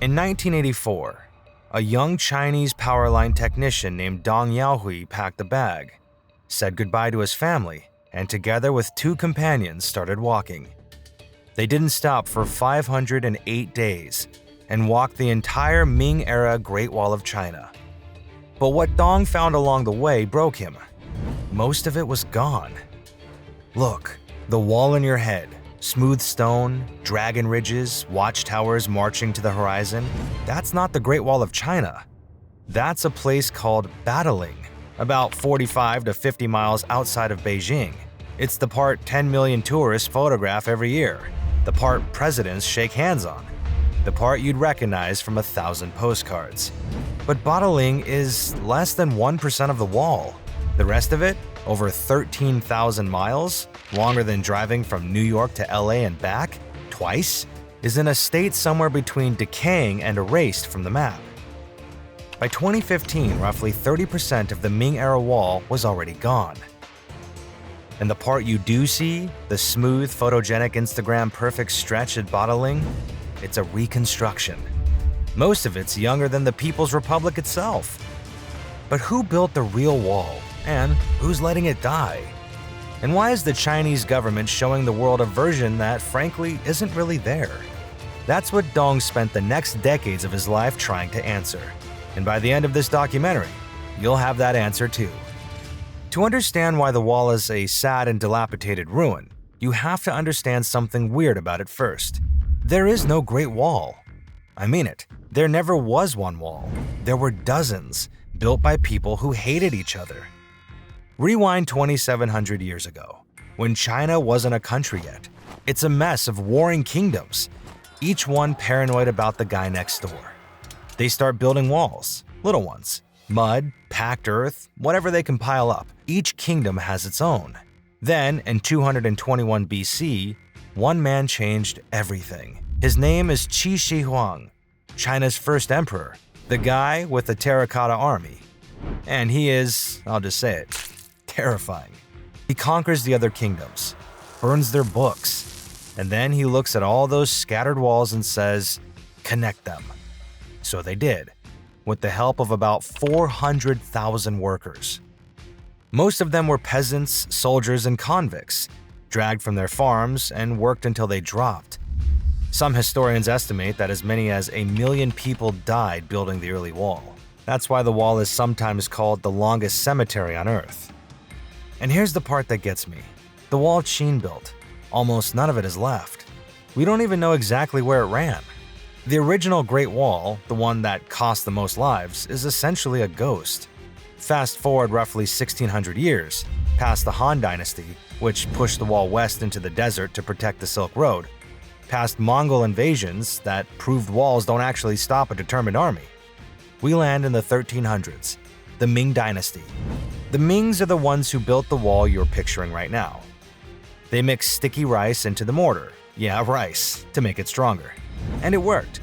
In 1984, a young Chinese power line technician named Dong Yaohui packed a bag, said goodbye to his family, and together with two companions started walking. They didn't stop for 508 days and walked the entire Ming-era Great Wall of China. But what Dong found along the way broke him. Most of it was gone. Look, the wall in your head, smooth stone, dragon ridges, watchtowers marching to the horizon, that's not the Great Wall of China. That's a place called Badaling, about 45 to 50 miles outside of Beijing. It's the part 10 million tourists photograph every year, the part presidents shake hands on, the part you'd recognize from 1,000 postcards. But Badaling is less than 1% of the wall. The rest of it, over 13,000 miles, longer than driving from New York to LA and back, twice, is in a state somewhere between decaying and erased from the map. By 2015, roughly 30% of the Ming-era wall was already gone. And the part you do see, the smooth, photogenic Instagram perfect stretch at Badaling, it's a reconstruction. Most of it's younger than the People's Republic itself. But who built the real wall, and who's letting it die? And why is the Chinese government showing the world a version that, frankly, isn't really there? That's what Dong spent the next decades of his life trying to answer. And by the end of this documentary, you'll have that answer too. To understand why the wall is a sad and dilapidated ruin, you have to understand something weird about it first. There is no Great Wall. I mean it, there never was one wall. There were dozens, built by people who hated each other. Rewind 2,700 years ago, when China wasn't a country yet. It's a mess of warring kingdoms, each one paranoid about the guy next door. They start building walls, little ones, mud, packed earth, whatever they can pile up. Each kingdom has its own. Then, in 221 BC, one man changed everything. His name is Qi Shi Huang, China's first emperor, the guy with the terracotta army. And he is, I'll just say it, terrifying. He conquers the other kingdoms, burns their books, and then he looks at all those scattered walls and says, connect them. So they did, with the help of about 400,000 workers. Most of them were peasants, soldiers, and convicts, dragged from their farms and worked until they dropped. Some historians estimate that as many as 1 million people died building the early wall. That's why the wall is sometimes called the longest cemetery on Earth. And here's the part that gets me. The wall Qin built, almost none of it is left. We don't even know exactly where it ran. The original Great Wall, the one that cost the most lives, is essentially a ghost. Fast forward roughly 1,600 years, past the Han Dynasty, which pushed the wall west into the desert to protect the Silk Road, past Mongol invasions that proved walls don't actually stop a determined army. We land in the 1300s, the Ming Dynasty. The Mings are the ones who built the wall you're picturing right now. They mixed sticky rice into the mortar, yeah, rice, to make it stronger. And it worked.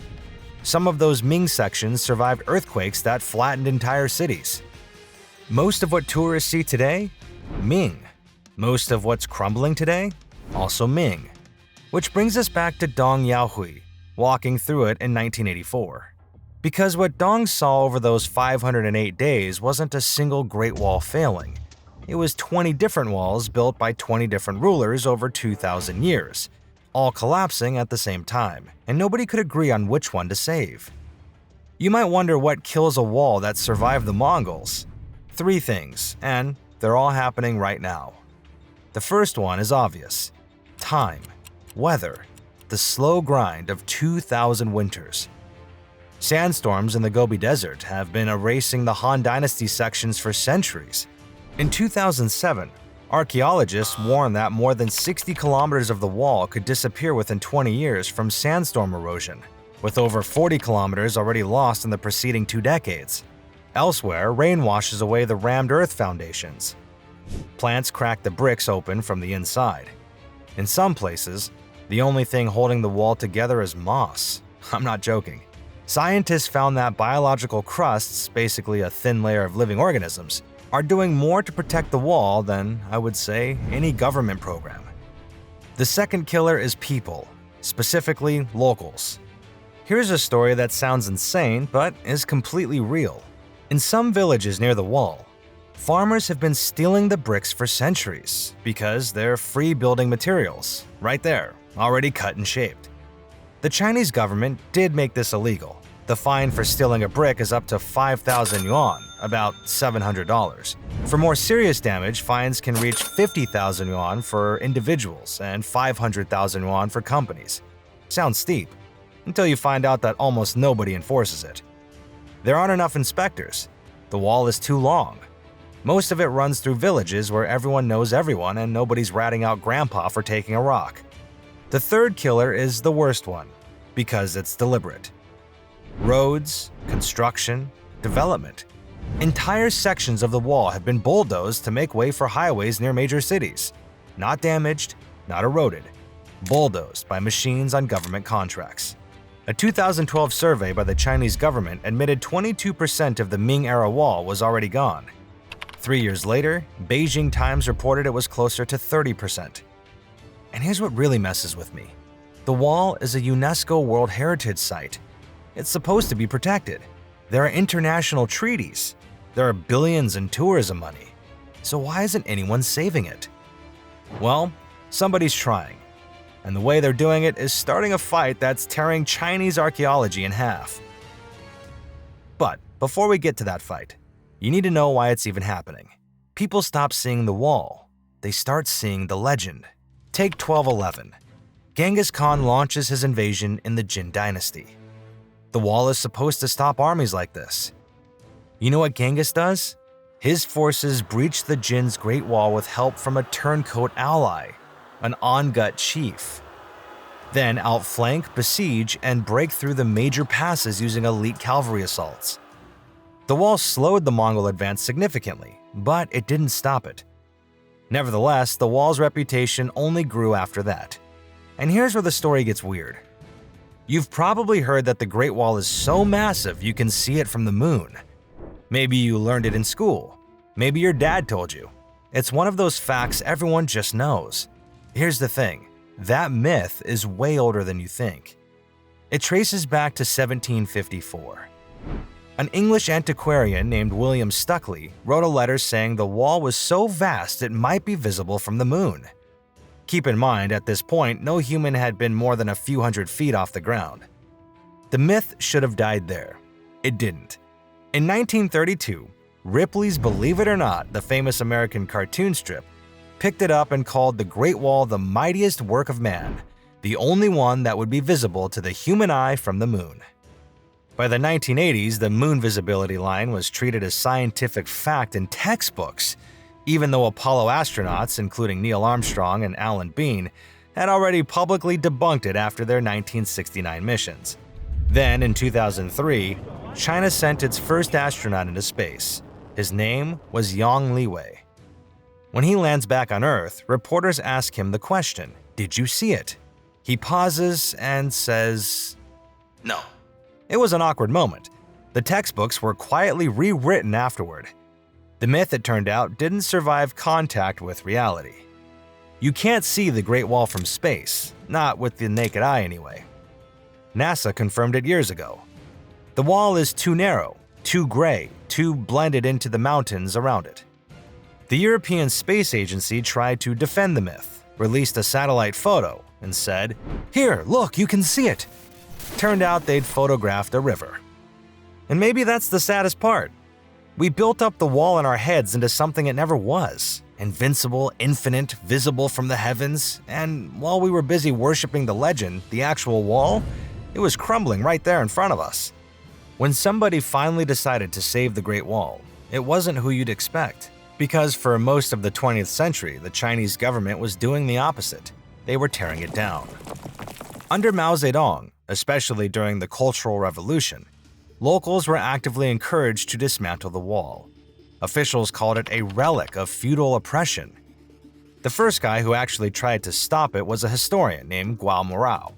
Some of those Ming sections survived earthquakes that flattened entire cities. Most of what tourists see today? Ming. Most of what's crumbling today? Also Ming. Which brings us back to Dong Yaohui, walking through it in 1984. Because what Dong saw over those 508 days wasn't a single Great Wall failing. It was 20 different walls built by 20 different rulers over 2,000 years, all collapsing at the same time, and nobody could agree on which one to save. You might wonder what kills a wall that survived the Mongols. 3 things, and they're all happening right now. The first one is obvious. Time, weather, the slow grind of 2,000 winters. Sandstorms in the Gobi Desert have been erasing the Han Dynasty sections for centuries. In 2007, archaeologists warned that more than 60 kilometers of the wall could disappear within 20 years from sandstorm erosion, with over 40 kilometers already lost in the preceding 2 decades. Elsewhere, rain washes away the rammed earth foundations. Plants crack the bricks open from the inside. In some places, the only thing holding the wall together is moss. I'm not joking. Scientists found that biological crusts, basically a thin layer of living organisms, are doing more to protect the wall than, I would say, any government program. The second killer is people, specifically locals. Here's a story that sounds insane but is completely real. In some villages near the wall, farmers have been stealing the bricks for centuries because they're free building materials, right there, already cut and shaped. The Chinese government did make this illegal. The fine for stealing a brick is up to 5,000 yuan, about $700. For more serious damage, fines can reach 50,000 yuan for individuals and 500,000 yuan for companies. Sounds steep, until you find out that almost nobody enforces it. There aren't enough inspectors. The wall is too long. Most of it runs through villages where everyone knows everyone and nobody's ratting out grandpa for taking a rock. The third killer is the worst one, because it's deliberate. Roads, construction, development. Entire sections of the wall have been bulldozed to make way for highways near major cities. Not damaged, not eroded. Bulldozed by machines on government contracts. A 2012 survey by the Chinese government admitted 22% of the Ming-era wall was already gone. 3 years later, Beijing Times reported it was closer to 30%. And here's what really messes with me. The wall is a UNESCO World Heritage Site. It's supposed to be protected. There are international treaties. There are billions in tourism money. So why isn't anyone saving it? Well, somebody's trying. And the way they're doing it is starting a fight that's tearing Chinese archaeology in half. But before we get to that fight, you need to know why it's even happening. People stop seeing the wall. They start seeing the legend. Take 1211. Genghis Khan launches his invasion in the Jin dynasty. The wall is supposed to stop armies like this. You know what Genghis does? His forces breach the Jin's Great Wall with help from a turncoat ally, an on-gut chief. Then outflank, besiege, and break through the major passes using elite cavalry assaults. The wall slowed the Mongol advance significantly, but it didn't stop it. Nevertheless, the wall's reputation only grew after that. And here's where the story gets weird. You've probably heard that the Great Wall is so massive you can see it from the moon. Maybe you learned it in school. Maybe your dad told you. It's one of those facts everyone just knows. Here's the thing, that myth is way older than you think. It traces back to 1754. An English antiquarian named William Stuckley wrote a letter saying the wall was so vast it might be visible from the moon. Keep in mind, at this point, no human had been more than a few hundred feet off the ground. The myth should have died there. It didn't. In 1932, Ripley's Believe It or Not, the famous American cartoon strip, picked it up and called the Great Wall the mightiest work of man, the only one that would be visible to the human eye from the moon. By the 1980s, the moon visibility line was treated as scientific fact in textbooks, even though Apollo astronauts, including Neil Armstrong and Alan Bean, had already publicly debunked it after their 1969 missions. Then, in 2003, China sent its first astronaut into space. His name was Yang Liwei. When he lands back on Earth, reporters ask him the question, "Did you see it?" He pauses and says, "No." It was an awkward moment. The textbooks were quietly rewritten afterward. The myth, it turned out, didn't survive contact with reality. You can't see the Great Wall from space, not with the naked eye anyway. NASA confirmed it years ago. The wall is too narrow, too gray, too blended into the mountains around it. The European Space Agency tried to defend the myth, released a satellite photo, and said, "Here, look, you can see it." Turned out they'd photographed a river. And maybe that's the saddest part. We built up the wall in our heads into something it never was. Invincible, infinite, visible from the heavens, and while we were busy worshiping the legend, the actual wall, it was crumbling right there in front of us. When somebody finally decided to save the Great Wall, it wasn't who you'd expect. Because for most of the 20th century, the Chinese government was doing the opposite. They were tearing it down. Under Mao Zedong, especially during the Cultural Revolution, locals were actively encouraged to dismantle the wall. Officials called it a relic of feudal oppression. The first guy who actually tried to stop it was a historian named Guo Morao.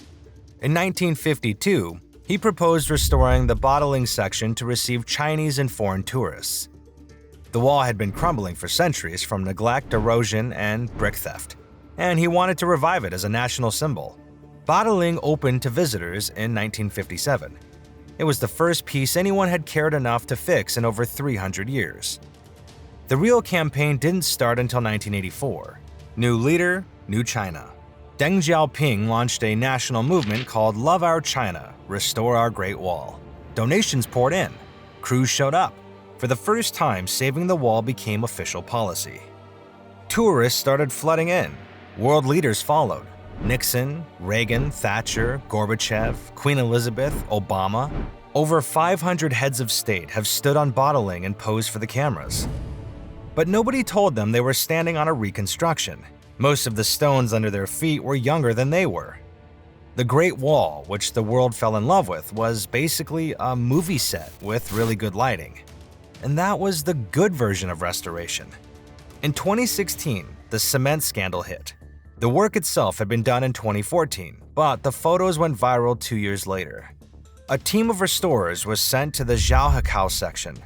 In 1952, he proposed restoring the Badaling section to receive Chinese and foreign tourists. The wall had been crumbling for centuries from neglect, erosion, and brick theft, and he wanted to revive it as a national symbol. Badaling opened to visitors in 1957. It was the first piece anyone had cared enough to fix in over 300 years. The real campaign didn't start until 1984. New leader, new China. Deng Xiaoping launched a national movement called Love Our China, Restore Our Great Wall. Donations poured in. Crews showed up. For the first time, saving the wall became official policy. Tourists started flooding in. World leaders followed. Nixon, Reagan, Thatcher, Gorbachev, Queen Elizabeth, Obama. Over 500 heads of state have stood on Badaling and posed for the cameras. But nobody told them they were standing on a reconstruction. Most of the stones under their feet were younger than they were. The Great Wall, which the world fell in love with, was basically a movie set with really good lighting. And that was the good version of restoration. In 2016, the cement scandal hit. The work itself had been done in 2014, but the photos went viral 2 years later. A team of restorers was sent to the Zhaohekao section.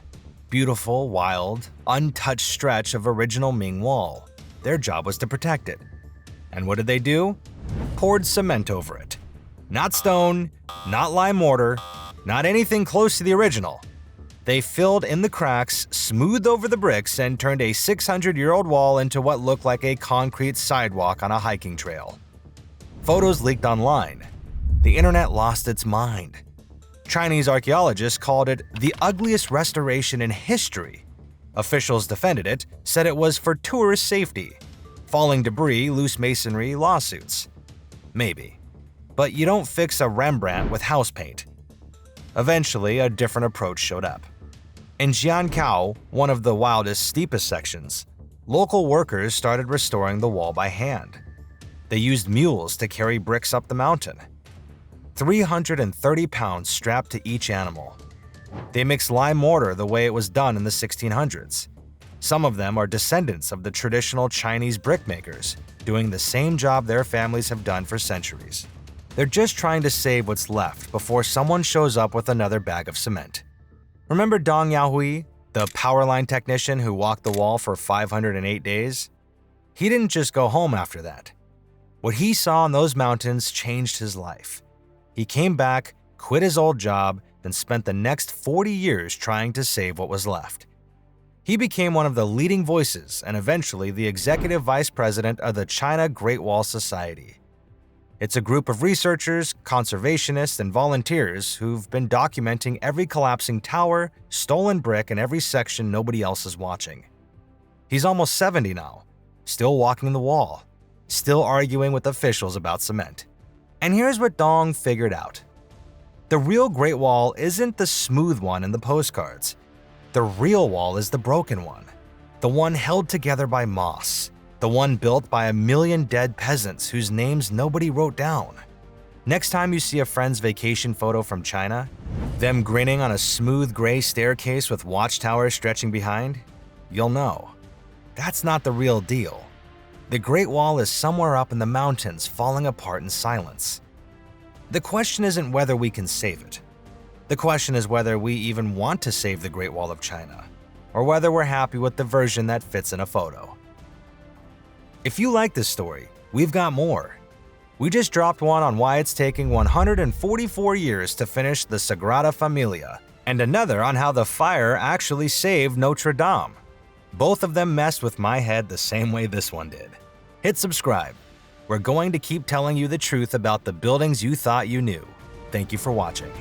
Beautiful, wild, untouched stretch of original Ming Wall. Their job was to protect it. And what did they do? Poured cement over it. Not stone, not lime mortar, not anything close to the original. They filled in the cracks, smoothed over the bricks, and turned a 600-year-old wall into what looked like a concrete sidewalk on a hiking trail. Photos leaked online. The internet lost its mind. Chinese archaeologists called it the ugliest restoration in history. Officials defended it, said it was for tourist safety. Falling debris, loose masonry, lawsuits. Maybe. But you don't fix a Rembrandt with house paint. Eventually, a different approach showed up. In Jiankao, one of the wildest, steepest sections, local workers started restoring the wall by hand. They used mules to carry bricks up the mountain. 330 pounds strapped to each animal. They mixed lime mortar the way it was done in the 1600s. Some of them are descendants of the traditional Chinese brickmakers, doing the same job their families have done for centuries. They're just trying to save what's left before someone shows up with another bag of cement. Remember Dong Yahui, the power line technician who walked the wall for 508 days? He didn't just go home after that. What he saw in those mountains changed his life. He came back, quit his old job, then spent the next 40 years trying to save what was left. He became one of the leading voices and eventually the executive vice president of the China Great Wall Society. It's a group of researchers, conservationists, and volunteers who've been documenting every collapsing tower, stolen brick, and every section nobody else is watching. He's almost 70 now, still walking the wall, still arguing with officials about cement. And here's what Dong figured out. The real Great Wall isn't the smooth one in the postcards. The real wall is the broken one, the one held together by moss. The one built by 1 million dead peasants whose names nobody wrote down. Next time you see a friend's vacation photo from China, them grinning on a smooth gray staircase with watchtowers stretching behind, you'll know. That's not the real deal. The Great Wall is somewhere up in the mountains falling apart in silence. The question isn't whether we can save it. The question is whether we even want to save the Great Wall of China, or whether we're happy with the version that fits in a photo. If you like this story, we've got more. We just dropped one on why it's taking 144 years to finish the Sagrada Familia, and another on how the fire actually saved Notre Dame. Both of them messed with my head the same way this one did. Hit subscribe. We're going to keep telling you the truth about the buildings you thought you knew. Thank you for watching.